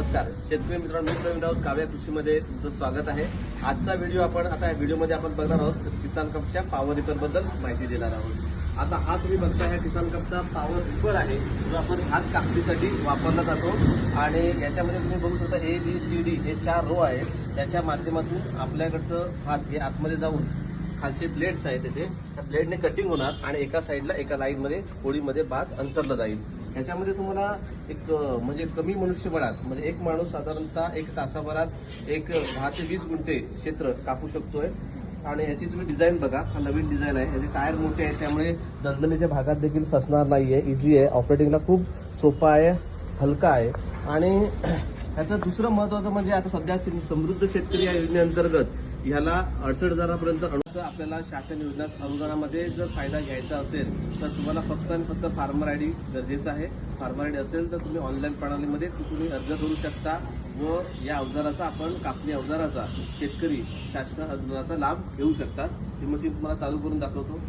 नमस्कार शेतकरी मित्रांनो, मी प्रवीण राऊत काव्या कृषीमध्ये तुमचं स्वागत आहे। आजचा व्हिडिओ आता या व्हिडिओमध्ये आपण बघणार आहोत किसान कपच्या पॉवर रिपर बद्दल माहिती देणार आहोत। आता हा तुम्ही बघता है किसान कपचा पॉवर रिपर आहे, जो आपण भात कापणीसाठी वापरला जातो आणि याच्यामध्ये तुम्ही बघू शकता ABCD हे 4 रो आहेत। याच्या माध्यमातून आपल्याकडचं भात हे आतमध्ये जाऊन खालचे ब्लेड्स आहेत तिथे त्या ब्लेडने कटिंग होणार आणि एका साईडला एका लाईनमध्ये होळीमध्ये भात अंतरला जाईल। याच्यामध्ये तुम्हाला एक म्हणजे कमी मनुष्यबळात म्हणजे एक माणूस साधारणतः 1 तासाभरात एक 10 ते 20 गुंठे क्षेत्र कापू शकतोय। आणि याची तुम्ही डिझाईन बघा, हा नवीन डिझाईन आहे। याचे टायर मोठे आहेत त्यामुळे दलदलीच्या भागात देखील फसणार नाहीये, इझी आहे, ऑपरेटिंगला खूप सोपा आहे, हलका आहे। आणि याचं दुसरं महत्त्वाचं म्हणजे आता सध्या समृद्ध शेतकरी या योजनेअंतर्गत ह्याला 68,000पर्यंत आपल्याला शासन योजना अनुदानामध्ये जर फायदा घ्यायचा असेल तर तुम्हाला फक्त आणि फक्त फार्मर आयडी गरजेचा आहे। फार्मर आयडी असेल तर तुम्ही ऑनलाईन प्रणालीमध्ये तुम्ही अर्ज करू शकता व या अवजाराचा आपण कापणी अवजाराचा शेतकरी शासन अनुदानाचा लाभ घेऊ शकतात। ही मशीन तुम्हाला चालू करून दाखवतो।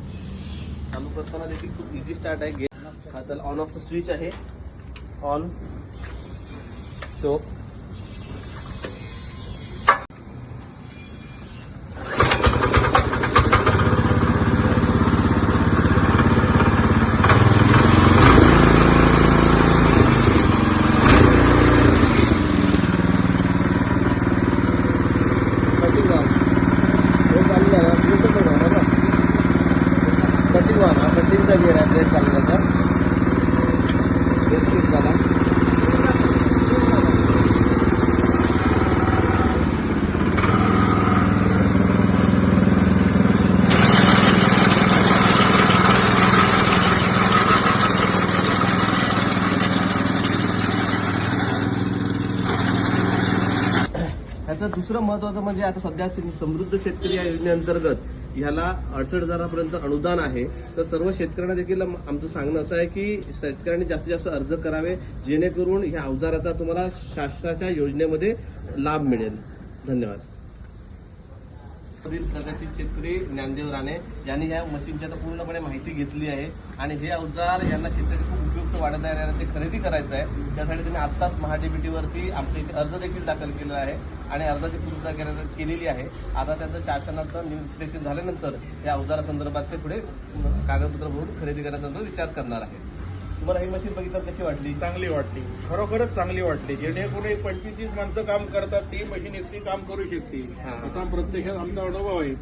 चालू करताना देखील खूप इझी स्टार्ट आहे। हा तर ऑन ऑफ द स्विच आहे, ऑन शो कटिंगचा गेअर आहे, ब्रेक चालण्याचा ब्रेक झाला। याचं दुसरं महत्त्वाचं म्हणजे आता सध्या समृद्ध शेतकरी या योजनेअंतर्गत ह्याला 68,000पर्यंत अनुदान आहे। तर सर्व शेतकऱ्यांना देखील आमचं सांगणं असं आहे की शेतकऱ्यांनी जास्तीत जास्त अर्ज करावे, जेणेकरून ह्या अवजाराचा तुम्हाला शासनाच्या योजनेमध्ये लाभ मिळेल। धन्यवाद। प्रगतशील शेतकरी ज्ञानदेव राणे यांनी ह्या मशीनची आता पूर्णपणे माहिती घेतली आहे आणि हे अवजार यांना शेतकरी खूप उपयुक्त वाटत आहे आणि ते खरेदी करायचं आहे। त्यासाठी त्यांनी आत्ताच महाडीबीटीवरती आमच्या इथे अर्ज देखील दाखल केला आहे आणि अर्जाची पूर्तता केलेली आहे। आता त्यांचं शासनाचं सिलेक्शन झाल्यानंतर या अवजारासंदर्भात ते पुढे कागदपत्र भरून खरेदी करण्याचा विचार करणार आहे। तुम्हाला ही मशीन बघितल्यावर कशी वाटली? चांगली वाटली, खरोखरच चांगली वाटली। जेणेकरून 25-30 माणसं काम करतात, ती मशीन एकटी काम करू शकते असा प्रत्यक्षात आमचा अनुभव आहे।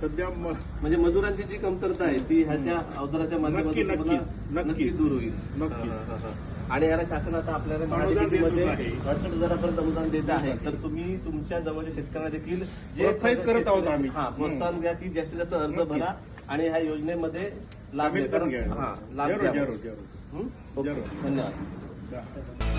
सध्या म्हणजे मजुरांची जी कमतरता आहे ती ह्याच्या अवजाराच्या माध्यमातून नक्की दूर होईल। नक्कीच। आणि याला शासन आता आपल्याला महाडीबीटीमध्ये 68,000पर्यंत अनुदान देत आहे। तर तुम्ही तुमच्या जवळच्या शेतकऱ्यांना देखील जे प्रोत्साहित करत आहोत आम्ही, प्रोत्साहन द्या की जास्तीत जास्त अर्ज भरा आणि ह्या योजनेमध्ये लाभ घ्या। घ्या। जरूर जरूर जरूर धन्यवाद।